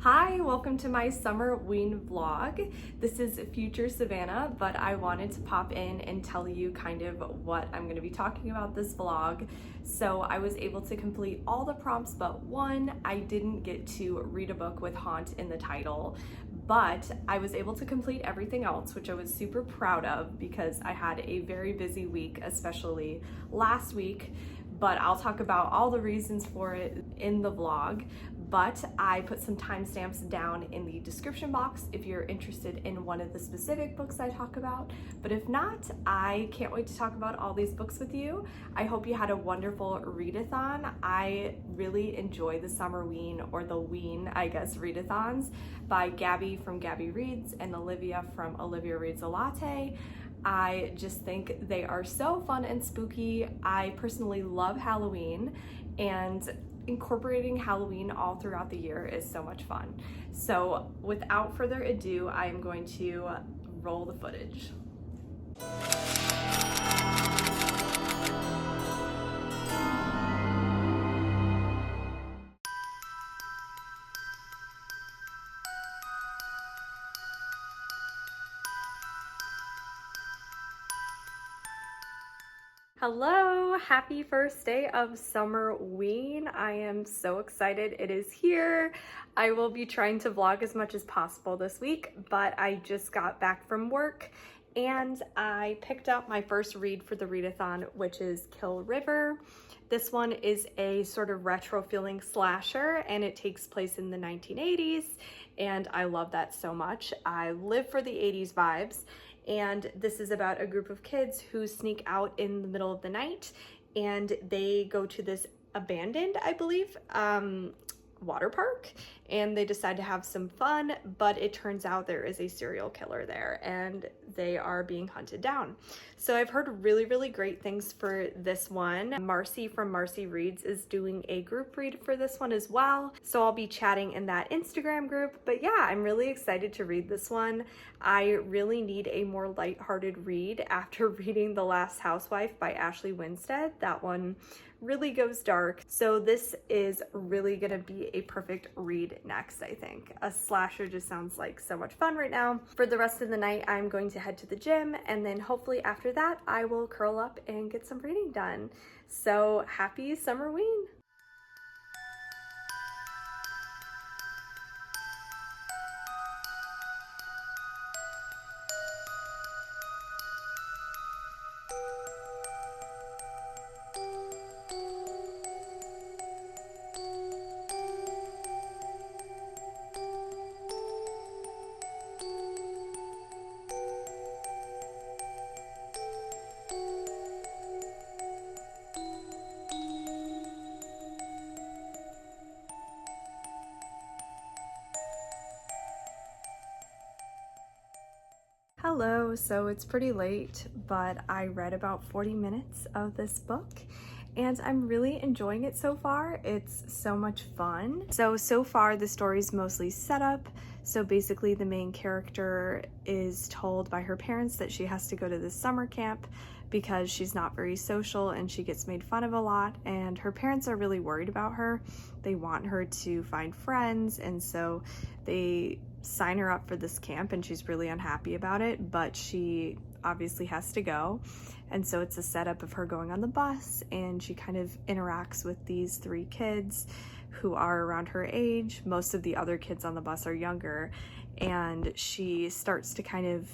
Hi, welcome to my Summerween vlog. This is future Savannah, but I wanted to pop in and tell you kind of what I'm going to be talking about this vlog. So I was able to complete all the prompts but one. I didn't get to read a book with haunt in the title, but I was able to complete everything else, which I was super proud of because I had a very busy week, especially last week. But I'll talk about all the reasons for it in the vlog. But I put some timestamps down in the description box if you're interested in one of the specific books I talk about. But if not, I can't wait to talk about all these books with you. I hope you had a wonderful readathon. I really enjoy the Summerween, or the Ween, I guess, readathons by Gabby from Gabby Reads and Olivia from Olivia Reads a Latte. I just think they are so fun and spooky. I personally love Halloween, and incorporating Halloween all throughout the year is so much fun. So without further ado, I am going to roll the footage. Hello, happy first day of Summerween. I am so excited it is here. I will be trying to vlog as much as possible this week, but I just got back from work and I picked up my first read for the readathon, which is Kill River. This one is a sort of retro feeling slasher and it takes place in the 1980s, and I love that so much. I live for the 80s vibes. And this is about a group of kids who sneak out in the middle of the night and they go to this abandoned, I believe, water park, and they decide to have some fun, but it turns out there is a serial killer there and they are being hunted down. So I've heard really, really great things for this one. Marcy from Marcy Reads is doing a group read for this one as well. So I'll be chatting in that Instagram group, but yeah, I'm really excited to read this one. I really need a more lighthearted read after reading The Last Housewife by Ashley Winstead. That one really goes dark. So this is really gonna be a perfect read next, I think. A slasher just sounds like so much fun right now. For the rest of the night, I'm going to head to the gym, and then hopefully after that, I will curl up and get some reading done. So happy Summerween. Hello, so it's pretty late, but I read about 40 minutes of this book and I'm really enjoying it so far. It's so much fun. So far the story's mostly set up. So basically the main character is told by her parents that she has to go to this summer camp because she's not very social and she gets made fun of a lot, and her parents are really worried about her. They want her to find friends, and so they sign her up for this camp and she's really unhappy about it, but she obviously has to go. And so it's a setup of her going on the bus, and she kind of interacts with these three kids who are around her age. Most of the other kids on the bus are younger, and she starts to kind of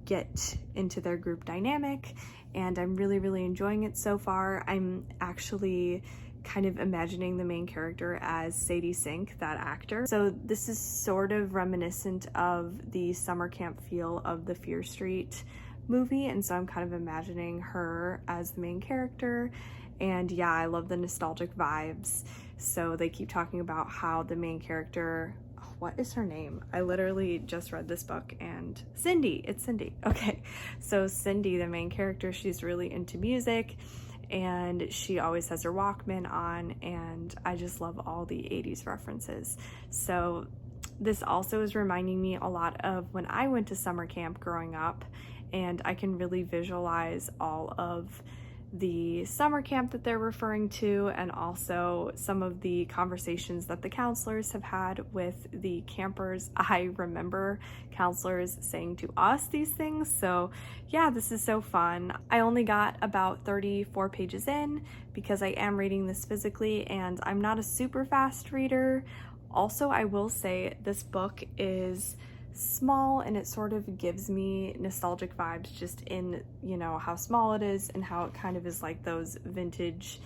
get into their group dynamic, and I'm really, really enjoying it so far. I'm actually kind of imagining the main character as Sadie Sink, that actor. So this is sort of reminiscent of the summer camp feel of the Fear Street movie, and so I'm kind of imagining her as the main character. And yeah, I love the nostalgic vibes. So they keep talking about how the main character, what is her name? I literally just read this book, and Cindy, it's Cindy. Okay, so Cindy, the main character, she's really into music and she always has her Walkman on, and I just love all the 80s references. So this also is reminding me a lot of when I went to summer camp growing up, and I can really visualize all of the summer camp that they're referring to, and also some of the conversations that the counselors have had with the campers. I remember counselors saying to us these things, so yeah, this is so fun. I only got about 34 pages in because I am reading this physically and I'm not a super fast reader. Also, I will say this book is small and it sort of gives me nostalgic vibes just in, you know, how small it is and how it kind of is like those vintage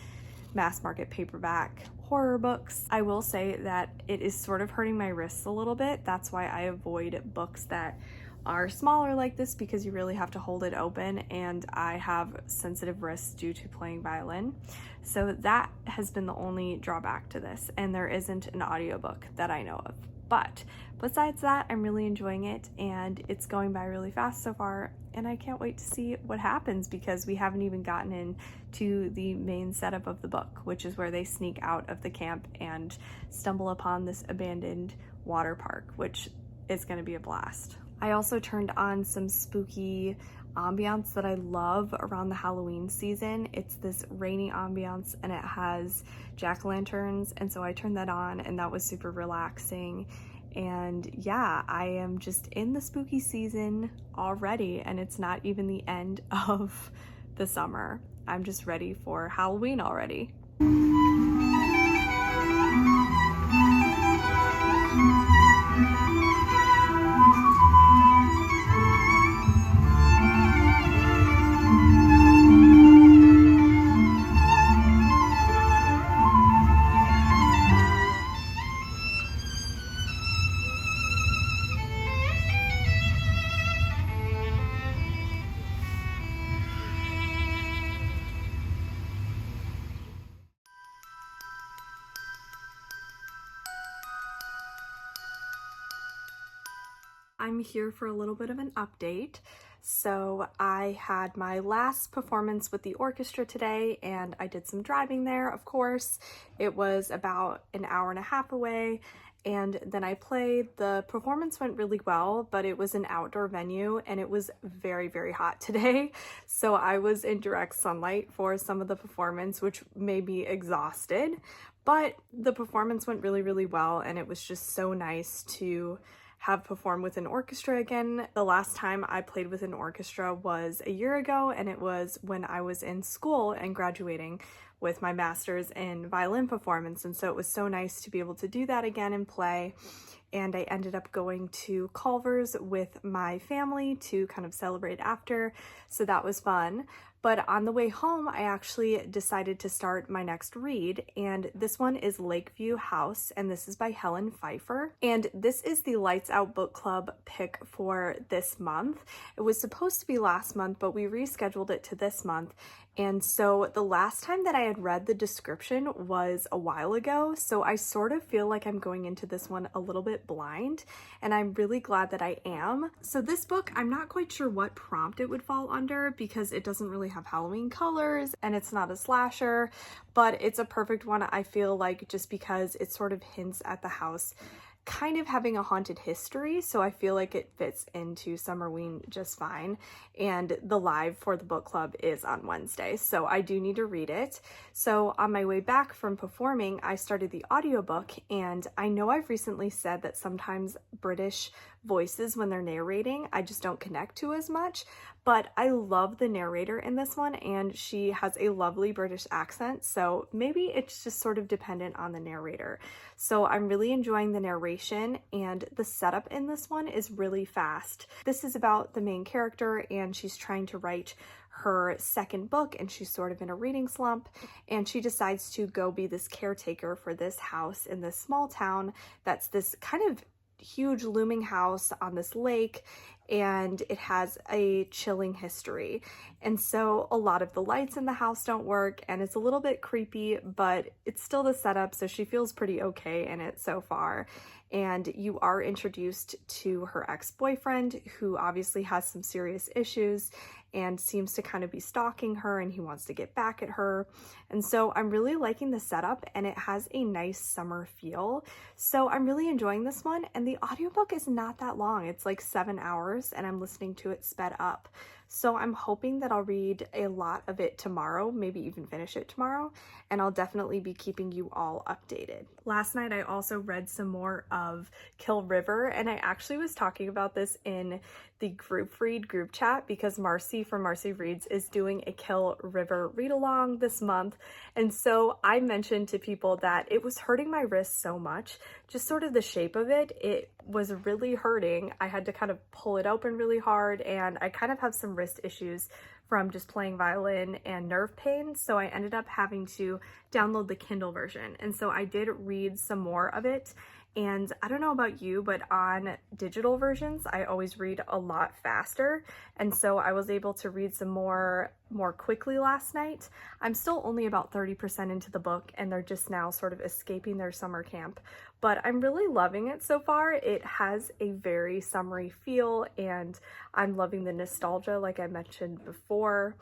mass market paperback horror books. I will say that it is sort of hurting my wrists a little bit. That's why I avoid books that are smaller like this, because you really have to hold it open, and I have sensitive wrists due to playing violin. So that has been the only drawback to this, and there isn't an audiobook that I know of. But besides that, I'm really enjoying it and it's going by really fast so far, and I can't wait to see what happens because we haven't even gotten into the main setup of the book, which is where they sneak out of the camp and stumble upon this abandoned water park, which is going to be a blast. I also turned on some spooky ambiance that I love around the Halloween season. It's this rainy ambiance and it has jack-o'-lanterns, and so I turned that on and that was super relaxing. And yeah, I am just in the spooky season already, and it's not even the end of the summer. I'm just ready for Halloween already. I'm here for a little bit of an update. So I had my last performance with the orchestra today and I did some driving there, of course. It was about an hour and a half away, and then I played. The performance went really well, but it was an outdoor venue and it was very, very hot today. So I was in direct sunlight for some of the performance, which made me exhausted, but the performance went really, really well, and it was just so nice to have performed with an orchestra again. The last time I played with an orchestra was a year ago, and it was when I was in school and graduating with my master's in violin performance, and so it was so nice to be able to do that again and play. And I ended up going to Culver's with my family to kind of celebrate after, so that was fun. But on the way home, I actually decided to start my next read, and this one is Lakeview House, and this is by Helen Phifer. And this is the Lights Out Book Club pick for this month. It was supposed to be last month, but we rescheduled it to this month. And so the last time that I had read the description was a while ago, so I sort of feel like I'm going into this one a little bit blind, and I'm really glad that I am. So this book, I'm not quite sure what prompt it would fall under because it doesn't really have Halloween colors and it's not a slasher, but it's a perfect one, I feel like, just because it sort of hints at the house kind of having a haunted history, so I feel like it fits into Summerween just fine. And the live for the book club is on Wednesday, so I do need to read it. So on my way back from performing, I started the audiobook, and I know I've recently said that sometimes British voices, when they're narrating, I just don't connect to as much, but I love the narrator in this one, and she has a lovely British accent, so maybe it's just sort of dependent on the narrator. So I'm really enjoying the narration, and the setup in this one is really fast. This is about the main character, and she's trying to write her second book, and she's sort of in a reading slump, and she decides to go be this caretaker for this house in this small town that's this kind of huge looming house on this lake, and it has a chilling history. And so a lot of the lights in the house don't work, and it's a little bit creepy, but it's still the setup, so she feels pretty okay in it so far. And you are introduced to her ex-boyfriend, who obviously has some serious issues and seems to kind of be stalking her, and he wants to get back at her. And so I'm really liking the setup, and it has a nice summer feel. So I'm really enjoying this one, and the audiobook is not that long. It's like 7 hours, and I'm listening to it sped up. So I'm hoping that I'll read a lot of it tomorrow, maybe even finish it tomorrow, and I'll definitely be keeping you all updated. Last night I also read some more of Kill River, and I actually was talking about this in the group read group chat because Marcy from Marcy Reads is doing a Kill River read along this month. And so I mentioned to people that it was hurting my wrist so much, just sort of the shape of it. It was really hurting. I had to kind of pull it open really hard, and I kind of have some wrist issues from just playing violin and nerve pain. So I ended up having to download the Kindle version. And so I did read some more of it. And I don't know about you, but on digital versions, I always read a lot faster. And so I was able to read some more quickly last night. I'm still only about 30% into the book, and they're just now sort of escaping their summer camp. But I'm really loving it so far. It has a very summery feel, and I'm loving the nostalgia like I mentioned before.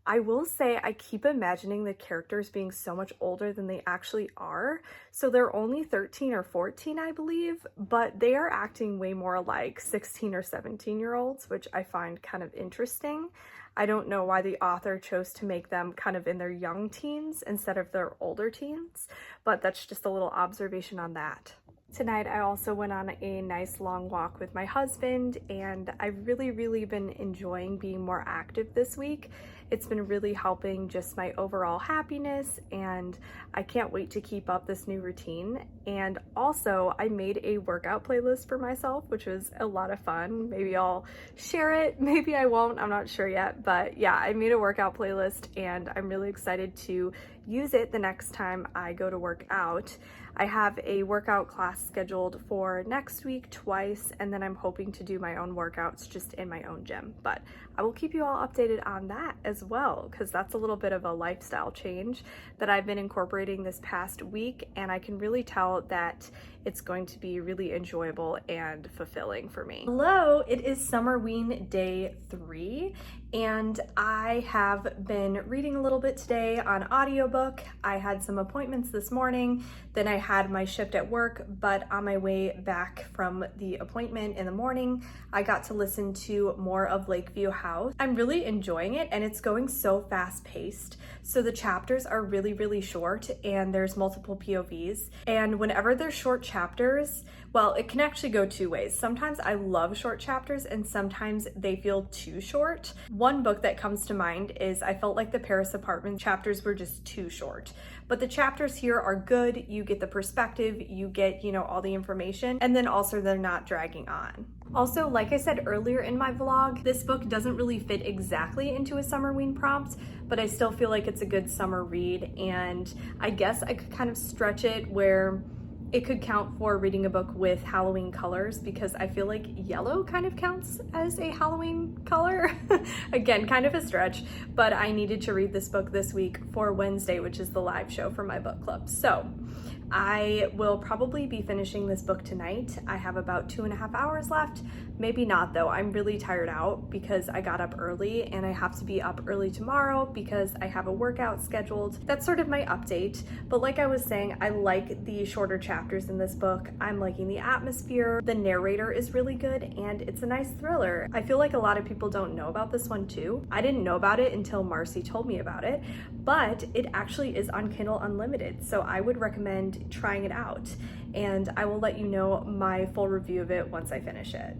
I will say I keep imagining the characters being so much older than they actually are. So they're only 13 or 14, I believe, but they are acting way more like 16 or 17-year-olds, which I find kind of interesting. I don't know why the author chose to make them kind of in their young teens instead of their older teens, but that's just a little observation on that. Tonight I also went on a nice long walk with my husband, and I've really been enjoying being more active this week. It's been really helping just my overall happiness, and I can't wait to keep up this new routine. And also I made a workout playlist for myself, which was a lot of fun. Maybe I'll share it, maybe I won't, I'm not sure yet, but yeah, I made a workout playlist and I'm really excited to use it the next time I go to work out. I have a workout class scheduled for next week twice, and then I'm hoping to do my own workouts just in my own gym. But I will keep you all updated on that as well, because that's a little bit of a lifestyle change that I've been incorporating this past week, and I can really tell that it's going to be really enjoyable and fulfilling for me. Hello, it is Summerween day 3, and I have been reading a little bit today on audiobook. I had some appointments this morning, then I had my shift at work, but on my way back from the appointment in the morning, I got to listen to more of Lakeview House. I'm really enjoying it, and it's going so fast paced. So the chapters are really short, and there's multiple POVs. And whenever there's short chapters, well, it can actually go two ways. Sometimes I love short chapters and sometimes they feel too short. One book that comes to mind is I felt like the Paris apartment chapters were just too short. But the chapters here are good. You get the perspective, you get, all the information, and then also they're not dragging on. Also, like I said earlier in my vlog, this book doesn't really fit exactly into a Summerween prompt, but I still feel like it's a good summer read, and I guess I could kind of stretch it where it could count for reading a book with Halloween colors, because I feel like yellow kind of counts as a Halloween color. Again, kind of a stretch, but I needed to read this book this week for Wednesday, which is the live show for my book club. So I will probably be finishing this book tonight. I have about 2.5 hours left. Maybe not though. I'm really tired out because I got up early, and I have to be up early tomorrow because I have a workout scheduled. That's sort of my update. But like I was saying, I like the shorter chapters in this book. I'm liking the atmosphere. The narrator is really good, and it's a nice thriller. I feel like a lot of people don't know about this one too. I didn't know about it until Marcy told me about it, but it actually is on Kindle Unlimited. So I would recommend trying it out, and I will let you know my full review of it once I finish it.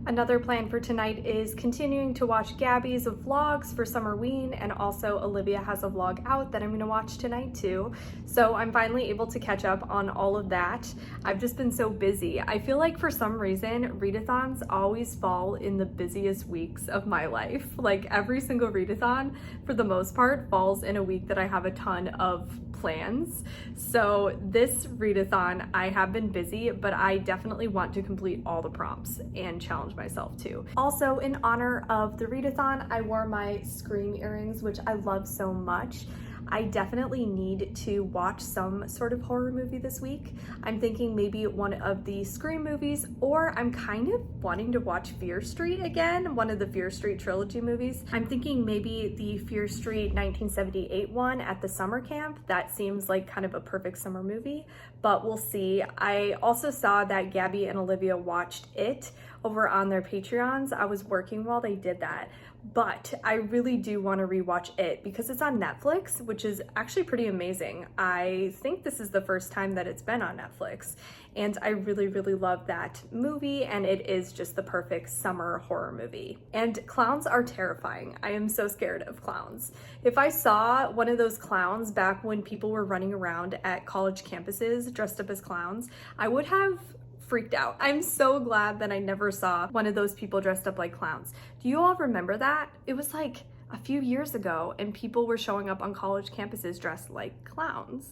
Another plan for tonight is continuing to watch Gabby's vlogs for Summerween, and also Olivia has a vlog out that I'm gonna watch tonight too. So I'm finally able to catch up on all of that. I've just been so busy. I feel like for some reason, readathons always fall in the busiest weeks of my life. Like every single readathon, for the most part, falls in a week that I have a ton of plans. So this readathon, I have been busy, but I definitely want to complete all the prompts and challenge myself too. Also, in honor of the readathon, I wore my Scream earrings, which I love so much. I definitely need to watch some sort of horror movie this week. I'm thinking maybe one of the Scream movies, or I'm kind of wanting to watch Fear Street again, one of the Fear Street trilogy movies. I'm thinking maybe the Fear Street 1978 one at the summer camp. That seems like kind of a perfect summer movie, but we'll see. I also saw that Gabby and Olivia watched it over on their Patreons. I was working while they did that, but I really do want to rewatch it because it's on Netflix, which is actually pretty amazing. I think this is the first time that it's been on Netflix, and I really, really love that movie, and it is just the perfect summer horror movie. And clowns are terrifying. I am so scared of clowns. If I saw one of those clowns back when people were running around at college campuses dressed up as clowns, I would have freaked out. I'm so glad that I never saw one of those people dressed up like clowns. Do you all remember that? It was like a few years ago and people were showing up on college campuses dressed like clowns.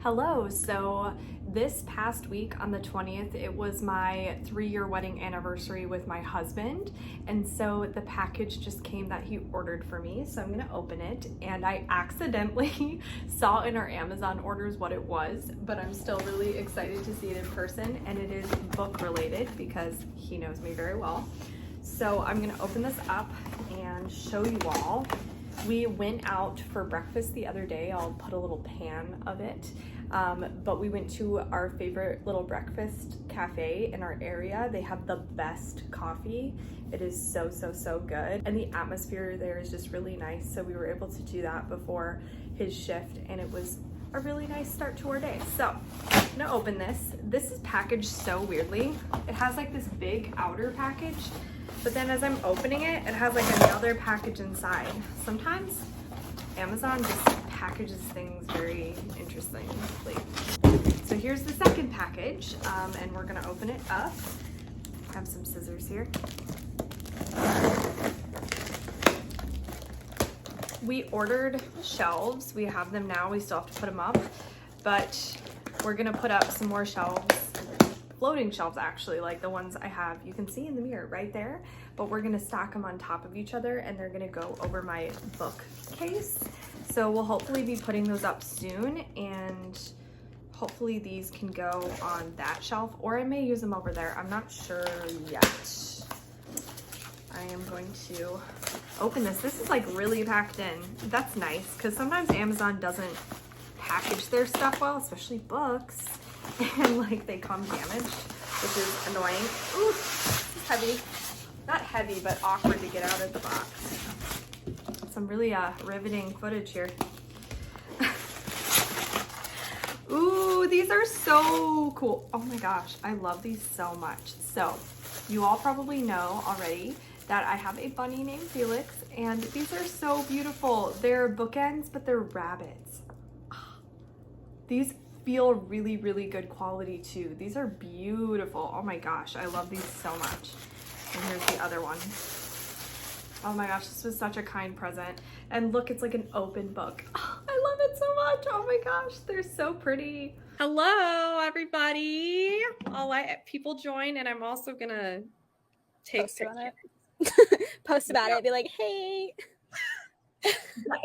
Hello, so this past week on the 20th, it was my 3-year wedding anniversary with my husband. And so the package just came that he ordered for me. So I'm gonna open it, and I accidentally saw in our Amazon orders what it was, but I'm still really excited to see it in person. And it is book related because he knows me very well. So I'm gonna open this up and show you all. We went out for breakfast the other day. I'll put a little pan of it. But we went to our favorite little breakfast cafe in our area. They have the best coffee. It is so, so, so good. And the atmosphere there is just really nice. So we were able to do that before his shift, and it was a really nice start to our day. So I'm gonna open this. This is packaged so weirdly. It has like this big outer package, but then as I'm opening it, it has like another package inside. Sometimes Amazon just packages things very interestingly. So here's the second package, and we're gonna open it up. I have some scissors here. We ordered shelves. We have them now. We still have to put them up, but we're gonna put up some more shelves, floating shelves actually, like the ones I have. You can see in the mirror right there, but we're gonna stack them on top of each other, and they're gonna go over my bookcase. So we'll hopefully be putting those up soon, and hopefully these can go on that shelf, or I may use them over there. I'm not sure yet. I am going to open this. This is like really packed in. That's nice, because sometimes Amazon doesn't package their stuff well, especially books, and like they come damaged, which is annoying. Ooh, this is heavy. Not heavy, but awkward to get out of the box. Some really riveting footage here. Ooh, these are so cool. Oh my gosh, I love these so much. So you all probably know already that I have a bunny named Felix, and these are so beautiful. They're bookends, but they're rabbits. These feel really, really good quality too. These are beautiful. Oh my gosh, I love these so much. And here's the other one. Oh my gosh, this was such a kind present. And look, it's like an open book. Oh, I love it so much. Oh my gosh, they're so pretty. Hello, everybody. I'll let people join, and I'm also gonna take Post about it, be like, hey.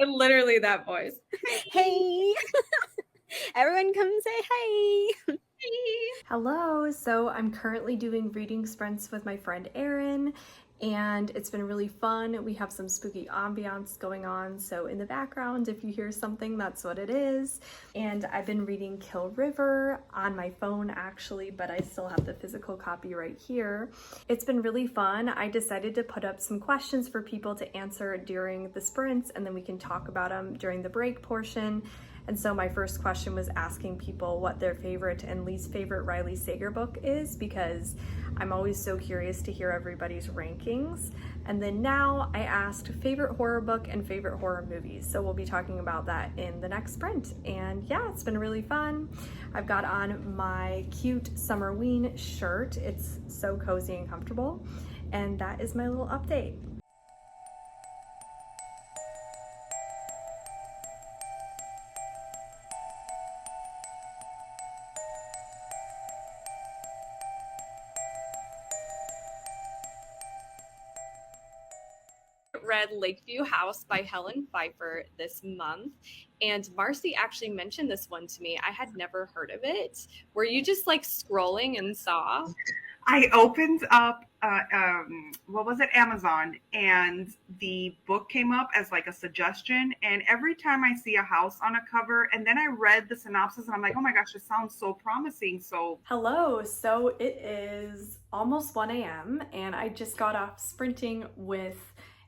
Literally that voice. Hey. Everyone come say hey. Hello, so I'm currently doing reading sprints with my friend Erin, and it's been really fun. We have some spooky ambiance going on, so in the background, if you hear something, that's what it is. And I've been reading Kill River on my phone actually, but I still have the physical copy right here. It's been really fun. I decided to put up some questions for people to answer during the sprints, and then we can talk about them during the break portion. And so my first question was asking people what their favorite and least favorite Riley Sager book is, because I'm always so curious to hear everybody's rankings. And then now I asked favorite horror book and favorite horror movies. So we'll be talking about that in the next sprint. And yeah, it's been really fun. I've got on my cute Summerween shirt. It's so cozy and comfortable. And that is my little update. Read Lakeview House by Helen Phifer this month, and Marcy actually mentioned this one to me. I had never heard of it. Were you just like scrolling and saw? I opened up what was it, Amazon, and the book came up as like a suggestion, and every time I see a house on a cover, and then I read the synopsis and I'm like, oh my gosh, it sounds so promising. So hello, so it is almost 1 a.m. and I just got off sprinting with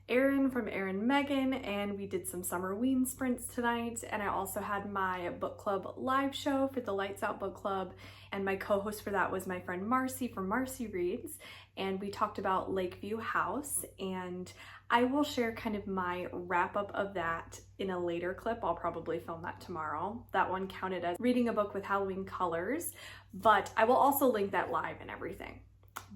Erin from Erin Megan, and we did some Summerween sprints tonight. And I also had my book club live show for the Lights Out Book Club, and my co-host for that was my friend Marcy from Marcy Reads, and we talked about Lakeview House, and I will share kind of my wrap up of that in a later clip. I'll probably film that tomorrow. That one counted as reading a book with Halloween colors, but I will also link that live and everything.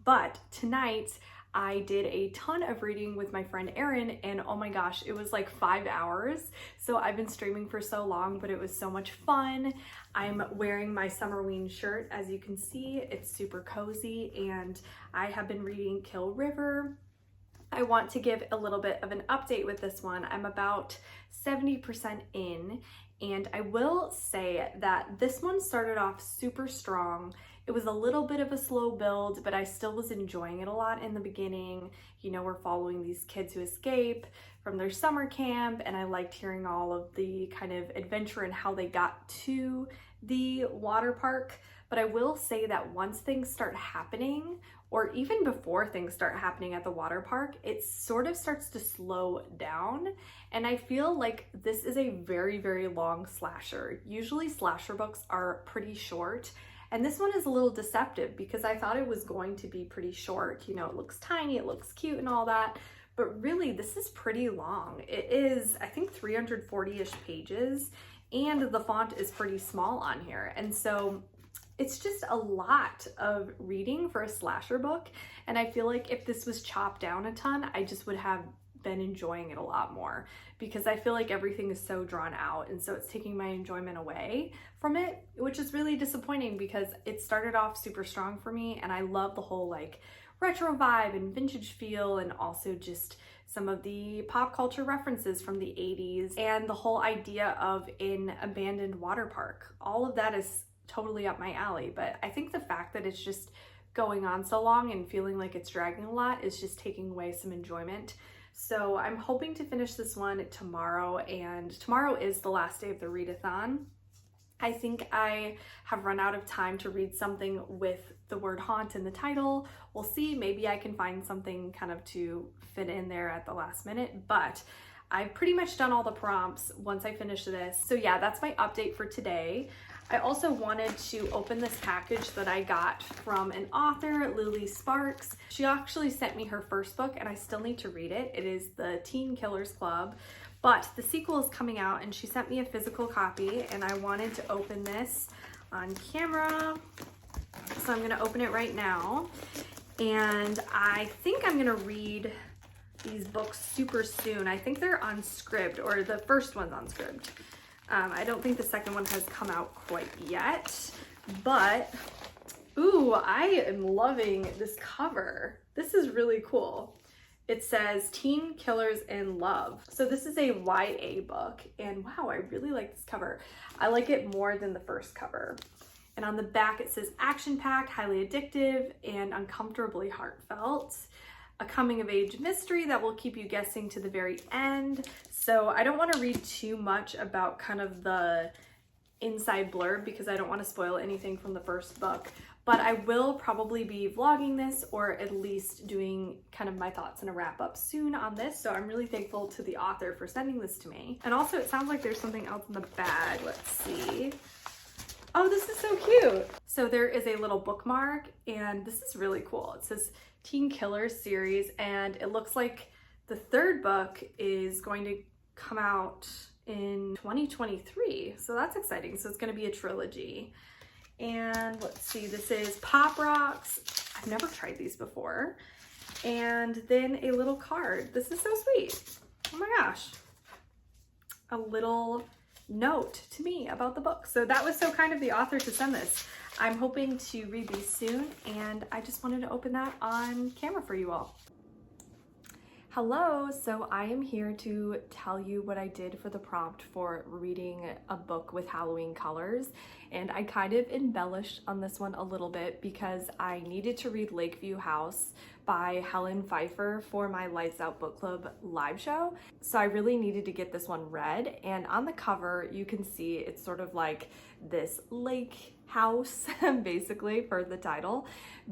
But tonight, I did a ton of reading with my friend Erin, and oh my gosh, it was like 5 hours. So I've been streaming for so long, but it was so much fun. I'm wearing my Summerween shirt, as you can see. It's super cozy, and I have been reading Kill River. I want to give a little bit of an update with this one. I'm about 70% in, and I will say that this one started off super strong. It was a little bit of a slow build, but I still was enjoying it a lot in the beginning. You know, we're following these kids who escape from their summer camp, and I liked hearing all of the kind of adventure and how they got to the water park. But I will say that once things start happening, or even before things start happening at the water park, it sort of starts to slow down. And I feel like this is a very, very long slasher. Usually slasher books are pretty short, and this one is a little deceptive because I thought it was going to be pretty short. You know, it looks tiny, it looks cute and all that, but really this is pretty long. It is, I think, 340-ish pages, and the font is pretty small on here. And so it's just a lot of reading for a slasher book. And I feel like if this was chopped down a ton, I just would have been enjoying it a lot more, because I feel like everything is so drawn out, and so it's taking my enjoyment away from it, which is really disappointing because it started off super strong for me, and I love the whole like retro vibe and vintage feel, and also just some of the pop culture references from the 80s and the whole idea of an abandoned water park. All of that is totally up my alley, but I think the fact that it's just going on so long and feeling like it's dragging a lot is just taking away some enjoyment. So I'm hoping to finish this one tomorrow, and tomorrow is the last day of the readathon. I think I have run out of time to read something with the word haunt in the title. We'll see, maybe I can find something kind of to fit in there at the last minute, but I've pretty much done all the prompts once I finish this. So yeah, that's my update for today. I also wanted to open this package that I got from an author, Lily Sparks. She actually sent me her first book, and I still need to read it. It is the Teen Killers Club, but the sequel is coming out, and she sent me a physical copy, and I wanted to open this on camera. So I'm gonna open it right now, and I think I'm gonna read these books super soon. I think they're on Scribd, or the first one's on Scribd. I don't think the second one has come out quite yet, but ooh, I am loving this cover. This is really cool. It says Teen Killers in Love. So this is a YA book, and wow, I really like this cover. I like it more than the first cover. And on the back it says action-packed, highly addictive, and uncomfortably heartfelt. A coming-of-age mystery that will keep you guessing to the very end. So I don't want to read too much about kind of the inside blurb because I don't want to spoil anything from the first book, but I will probably be vlogging this, or at least doing kind of my thoughts and a wrap up soon on this. So I'm really thankful to the author for sending this to me. And also it sounds like there's something else in the bag. Let's see. Oh, this is so cute. So there is a little bookmark, and this is really cool. It says Teen Killers series, and it looks like the third book is going to come out in 2023. So that's exciting. So it's going to be a trilogy. And let's see, this is Pop Rocks. I've never tried these before. And then a little card. This is so sweet. Oh my gosh. A little note to me about the book. So that was so kind of the author to send this. I'm hoping to read these soon, and I just wanted to open that on camera for you all. Hello, so I am here to tell you what I did for the prompt for reading a book with Halloween colors, and I kind of embellished on this one a little bit because I needed to read Lakeview House by Helen Phifer for my Lights Out Book Club live show. So I really needed to get this one read, and on the cover you can see it's sort of like this lake house basically for the title,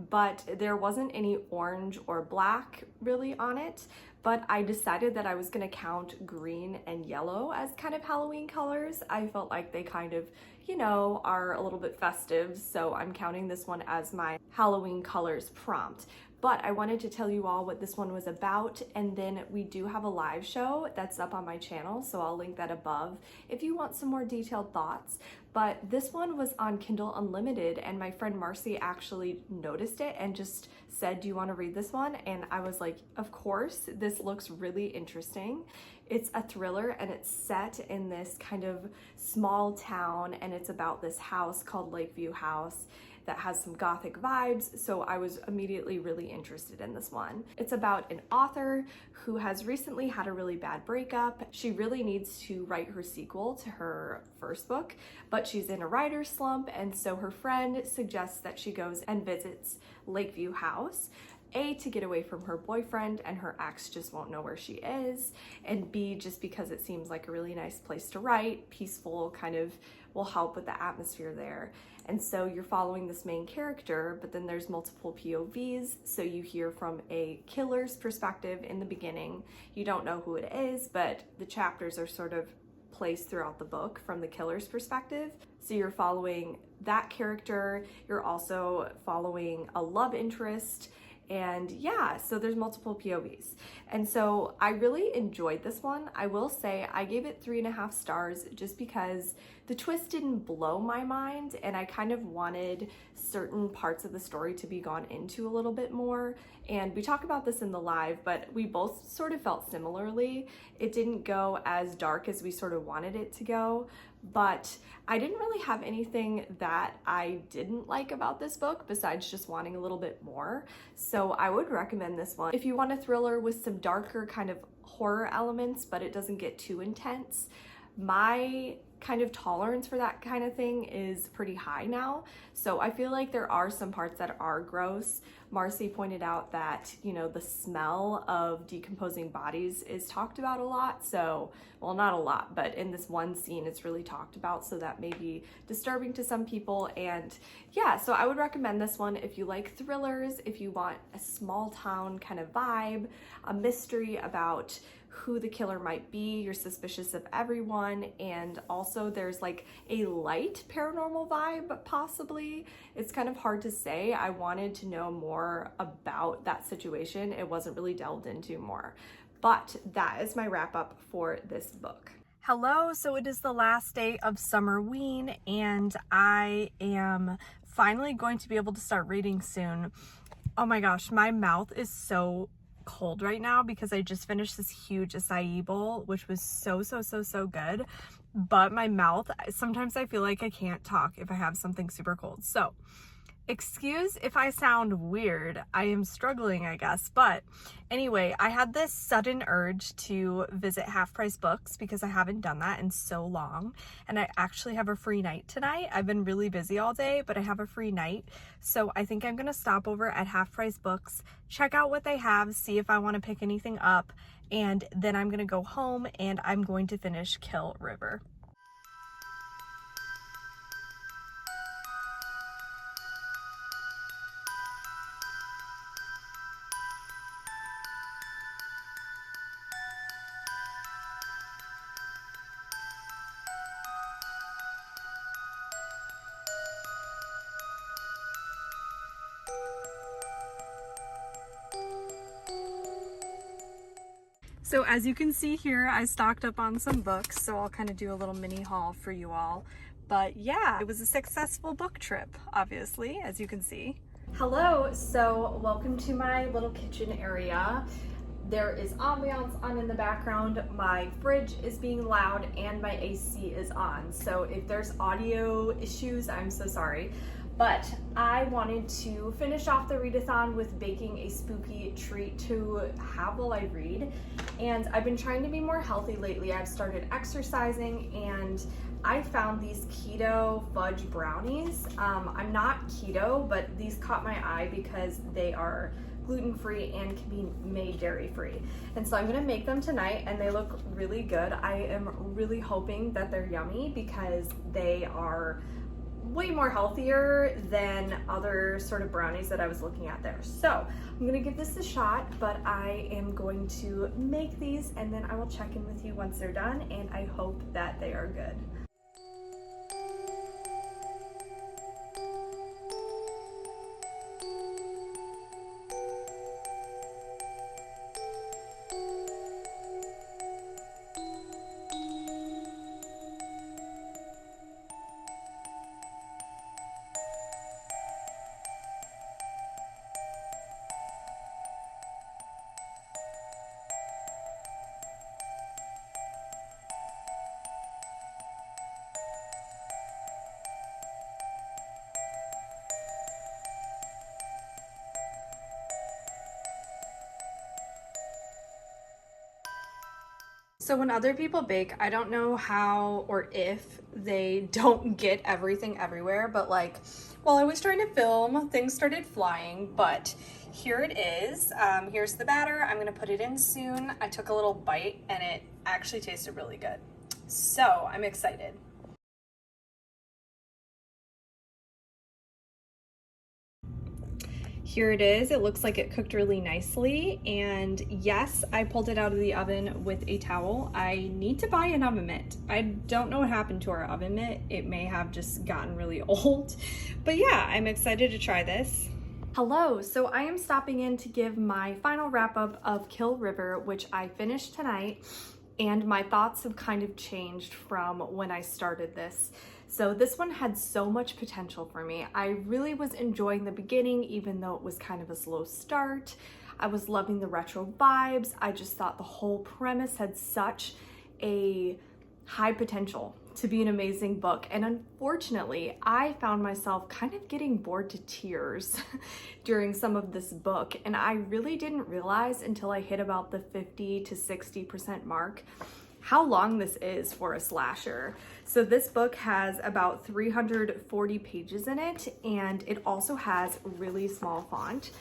but there wasn't any orange or black really on it. But I decided that I was gonna count green and yellow as kind of Halloween colors. I felt like they kind of, you know, are a little bit festive, so I'm counting this one as my Halloween colors prompt. But I wanted to tell you all what this one was about, and then we do have a live show that's up on my channel, so I'll link that above if you want some more detailed thoughts. But this one was on Kindle Unlimited, and my friend Marcy actually noticed it and just said, do you want to read this one? And I was like, of course, this looks really interesting. It's a thriller, and it's set in this kind of small town, and it's about this house called Lakeview House that has some gothic vibes, so I was immediately really interested in this one. It's about an author who has recently had a really bad breakup. She really needs to write her sequel to her first book, but she's in a writer's slump, and so her friend suggests that she goes and visits Lakeview House. A, to get away from her boyfriend and her ex just won't know where she is, and B, just because it seems like a really nice place to write, peaceful, kind of will help with the atmosphere there. And so you're following this main character, but then there's multiple POVs, so you hear from a killer's perspective in the beginning. You don't know who it is, but the chapters are sort of placed throughout the book from the killer's perspective. So you're following that character, you're also following a love interest, and yeah, so there's multiple POVs. And so I really enjoyed this one. I will say I gave it 3.5 stars just because the twist didn't blow my mind, and I kind of wanted certain parts of the story to be gone into a little bit more. And we talk about this in the live, but we both sort of felt similarly. It didn't go as dark as we sort of wanted it to go, but I didn't really have anything that I didn't like about this book besides just wanting a little bit more. So I would recommend this one. If you want a thriller with some darker kind of horror elements, but it doesn't get too intense, my kind of tolerance for that kind of thing is pretty high now. So I feel like there are some parts that are gross. Marcy pointed out that, you know, the smell of decomposing bodies is talked about a lot. So, well, not a lot, but in this one scene, it's really talked about. So that may be disturbing to some people. And yeah, so I would recommend this one if you like thrillers, if you want a small town kind of vibe, a mystery about who the killer might be, you're suspicious of everyone, and also there's like a light paranormal vibe possibly. It's kind of hard to say. I wanted to know more about that situation. It wasn't really delved into more, but that is my wrap up for this book. Hello, so it is the last day of Summerween, and I am finally going to be able to start reading soon. Oh my gosh, my mouth is so cold right now because I just finished this huge acai bowl, which was so good, but my mouth, sometimes I feel like I can't talk if I have something super cold. So excuse if I sound weird. I am struggling, I guess. But anyway, I had this sudden urge to visit Half Price Books because I haven't done that in so long. And I actually have a free night tonight. I've been really busy all day, but I have a free night. So I think I'm going to stop over at Half Price Books, check out what they have, see if I want to pick anything up. And then I'm going to go home and I'm going to finish Kill River. So as you can see here, I stocked up on some books, so I'll kind of do a little mini haul for you all. But yeah, it was a successful book trip, obviously, as you can see. Hello, so welcome to my little kitchen area. There is ambiance on in the background, my fridge is being loud, and my AC is on. So if there's audio issues, I'm so sorry. But I wanted to finish off the readathon with baking a spooky treat to have while I read. And I've been trying to be more healthy lately. I've started exercising and I found these keto fudge brownies. I'm not keto, but these caught my eye because they are gluten-free and can be made dairy-free. And so I'm gonna make them tonight and they look really good. I am really hoping that they're yummy because they are way more healthier than other sort of brownies that I was looking at there. So I'm gonna give this a shot, but I am going to make these and then I will check in with you once they're done, and I hope that they are good. So when other people bake, I don't know how or if they don't get everything everywhere, but like while I was trying to film, things started flying, but here it is. Here's the batter. I'm gonna put it in soon. I took a little bite and it actually tasted really good. So I'm excited. Here it is. It looks like it cooked really nicely, and yes, I pulled it out of the oven with a towel. I need to buy an oven mitt. I don't know what happened to our oven mitt. It may have just gotten really old, but yeah, I'm excited to try this. Hello, so I am stopping in to give my final wrap up of Kill River, which I finished tonight, and my thoughts have kind of changed from when I started this. So this one had so much potential for me. I really was enjoying the beginning, even though it was kind of a slow start. I was loving the retro vibes. I just thought the whole premise had such a high potential to be an amazing book. And unfortunately, I found myself kind of getting bored to tears during some of this book. And I really didn't realize until I hit about the 50 to 60% mark how long this is for a slasher. So this book has about 340 pages in it, and it also has really small font.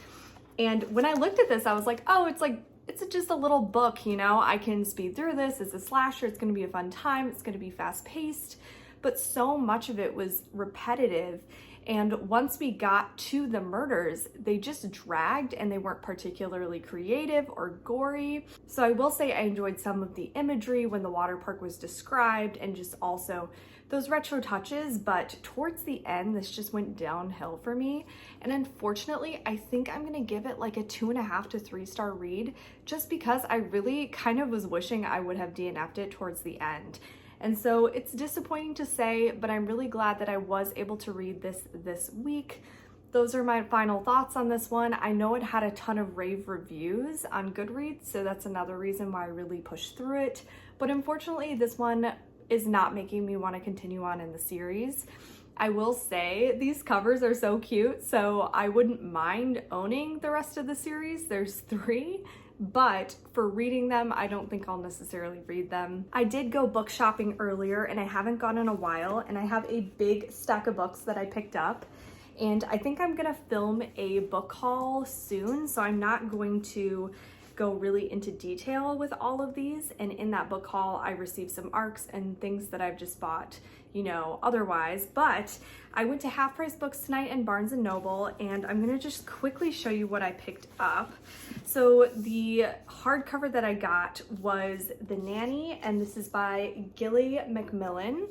And when I looked at this, I was like, oh, it's just a little book, you know, I can speed through this. It's a slasher, it's gonna be a fun time, it's gonna be fast paced, but so much of it was repetitive. And once we got to the murders, they just dragged and they weren't particularly creative or gory. So I will say I enjoyed some of the imagery when the water park was described and just also those retro touches, but towards the end, this just went downhill for me. And unfortunately, I think I'm gonna give it like a 2.5 to 3 star read, just because I really kind of was wishing I would have DNF'd it towards the end. And so it's disappointing to say, but I'm really glad that I was able to read this week. Those are my final thoughts on this one. I know it had a ton of rave reviews on Goodreads, so that's another reason why I really pushed through it. But unfortunately, this one is not making me want to continue on in the series. I will say these covers are so cute, so I wouldn't mind owning the rest of the series. There's 3. But for reading them, I don't think I'll necessarily read them. I did go book shopping earlier and I haven't gone in a while, and I have a big stack of books that I picked up, and I think I'm gonna film a book haul soon, so I'm not going to go really into detail with all of these. And in that book haul, I received some ARCs and things that I've just bought, you know, otherwise. But I went to Half Price Books tonight in Barnes & Noble, and I'm gonna just quickly show you what I picked up. So the hardcover that I got was The Nanny, and this is by Gilly Macmillan.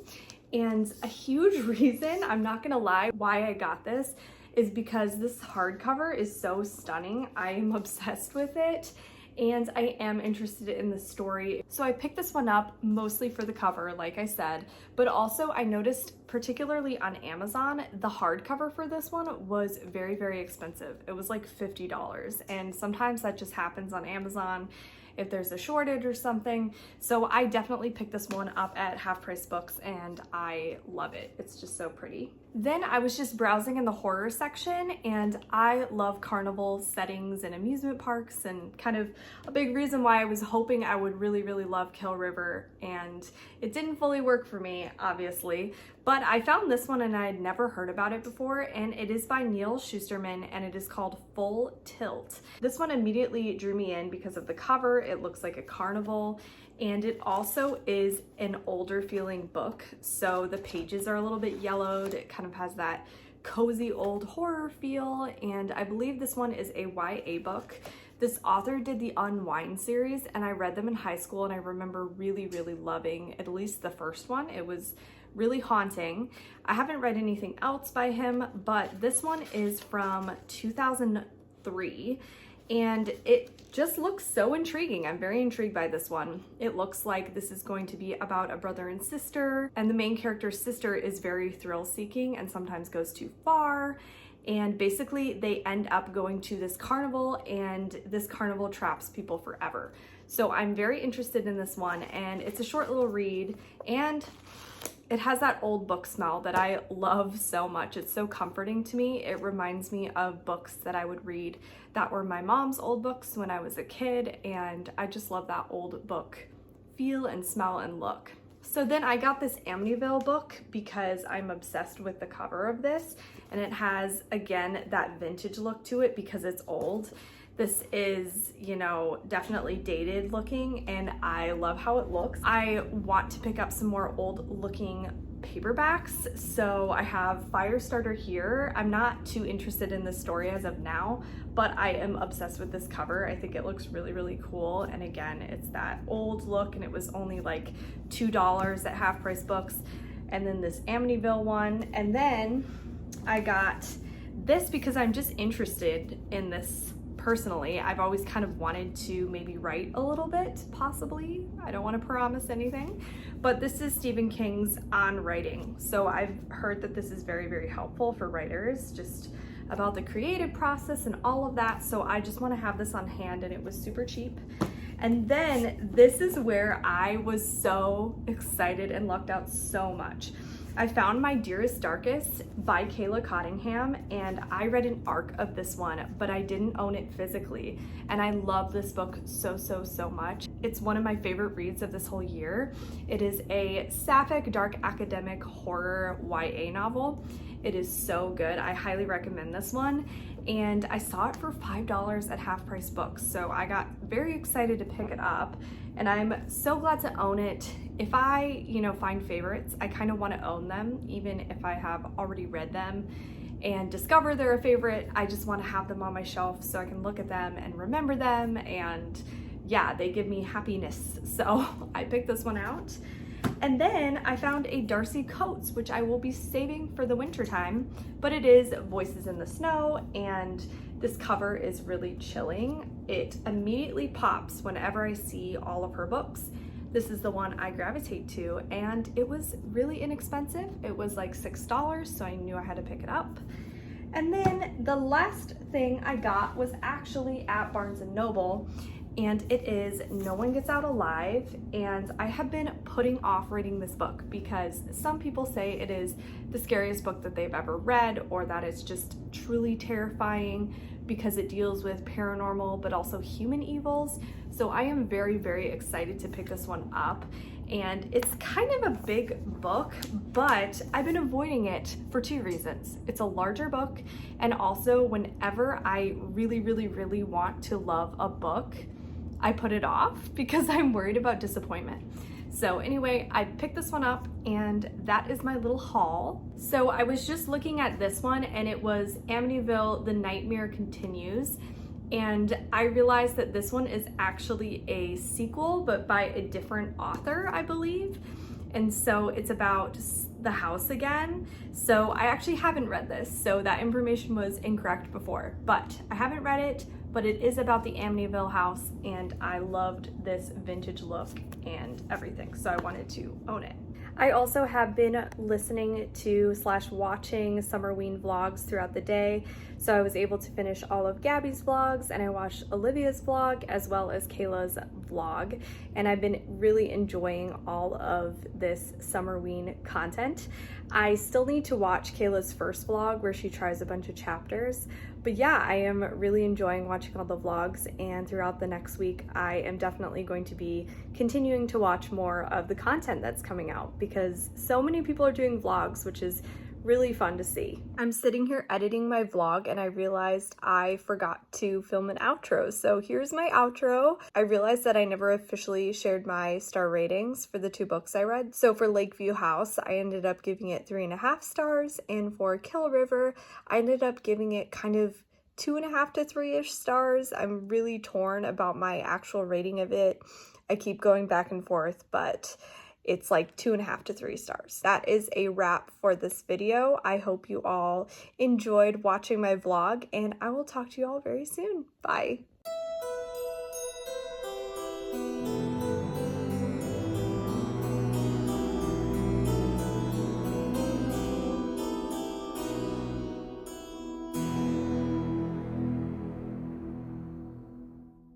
And a huge reason, I'm not gonna lie, why I got this is because this hardcover is so stunning. I am obsessed with it, and I am interested in the story. So I picked this one up mostly for the cover, like I said, but also I noticed, particularly on Amazon, the hardcover for this one was very, very expensive. It was like $50, and sometimes that just happens on Amazon if there's a shortage or something. So I definitely picked this one up at Half Price Books, and I love it. It's just so pretty. Then I was just browsing in the horror section, and I love carnival settings and amusement parks, and kind of a big reason why I was hoping I would really, really love Kill River, and it didn't fully work for me, obviously, But I found this one and I had never heard about it before, and it is by Neal Shusterman and it is called Full Tilt. This one immediately drew me in because of the cover. It looks like a carnival, and it also is an older feeling book. So the pages are a little bit yellowed. It kind of has that cozy old horror feel, and I believe this one is a YA book. This author did the Unwind series and I read them in high school, and I remember really loving at least the first one. It was really haunting. I haven't read anything else by him, but this one is from 2003 and it just looks so intriguing. I'm very intrigued by this one. It looks like this is going to be about a brother and sister, and the main character's sister is very thrill-seeking and sometimes goes too far. And basically they end up going to this carnival, and this carnival traps people forever. So I'm very interested in this one, and it's a short little read, and it has that old book smell that I love so much. It's so comforting to me. It reminds me of books that I would read that were my mom's old books when I was a kid, and I just love that old book feel and smell and look. So then I got this Amityville book because I'm obsessed with the cover of this, and it has, again, that vintage look to it because it's old. This is, you know, definitely dated looking, and I love how it looks. I want to pick up some more old looking paperbacks, so I have Firestarter here. I'm not too interested in this story as of now, but I am obsessed with this cover. I think it looks really cool, and again, it's that old look, and it was only like $2 at Half Price Books. And then this Amityville one, and then I got this because I'm just interested in this personally. I've always kind of wanted to maybe write a little bit, possibly. I don't want to promise anything, but this is Stephen King's On Writing. So I've heard that this is very helpful for writers, just about the creative process and all of that. So I just want to have this on hand, and it was super cheap. And then this is where I was so excited and lucked out so much. I found my Dearest, Darkest by Kayla Cottingham, and I read an arc of this one, but I didn't own it physically. And I love this book so much. It's one of my favorite reads of this whole year. It is a sapphic, dark academic horror YA novel. It is so good. I highly recommend this one. And I saw it for $5 at Half Price Books, so I got very excited to pick it up, and I'm so glad to own it. If I, find favorites, I kind of want to own them, even if I have already read them and discover they're a favorite. I just want to have them on my shelf so I can look at them and remember them, and yeah, they give me happiness. So I picked this one out. And then I found a Darcy Coates, which I will be saving for the winter time, but it is Voices in the Snow, and this cover is really chilling. It immediately pops whenever I see all of her books. This is the one I gravitate to, and it was really inexpensive. It was like $6, so I knew I had to pick it up. And then the last thing I got was actually at Barnes & Noble, and it is No One Gets Out Alive. And I have been putting off reading this book because some people say it is the scariest book that they've ever read, or that it's just truly terrifying because it deals with paranormal but also human evils. So I am very excited to pick this one up. And it's kind of a big book, but I've been avoiding it for two reasons. It's a larger book, and also whenever I really want to love a book, I put it off because I'm worried about disappointment. So anyway, I picked this one up, and that is my little haul. So I was just looking at this one, and it was Amityville, The Nightmare Continues. And I realized that this one is actually a sequel, but by a different author, I believe. And so it's about the house again. So I actually haven't read this, so that information was incorrect before, but I haven't read it, but it is about the Amityville house, and I loved this vintage look and everything, so I wanted to own it. I also have been listening to / watching Summerween vlogs throughout the day, so I was able to finish all of Gabby's vlogs, and I watched Olivia's vlog as well as Kayla's vlog, and I've been really enjoying all of this Summerween content. I still need to watch Kayla's first vlog where she tries a bunch of chapters, but yeah, I am really enjoying watching all the vlogs, and throughout the next week I am definitely going to be continuing to watch more of the content that's coming out. now because so many people are doing vlogs, which is really fun to see. I'm sitting here editing my vlog and I realized I forgot to film an outro. So here's my outro. I realized that I never officially shared my star ratings for the 2 books I read. So for Lakeview House, I ended up giving it 3.5 stars, and for Kill River, I ended up giving it kind of 2.5 to 3-ish stars. I'm really torn about my actual rating of it. I keep going back and forth, but it's like 2.5 to 3 stars. That is a wrap for this video. I hope you all enjoyed watching my vlog, and I will talk to you all very soon. Bye.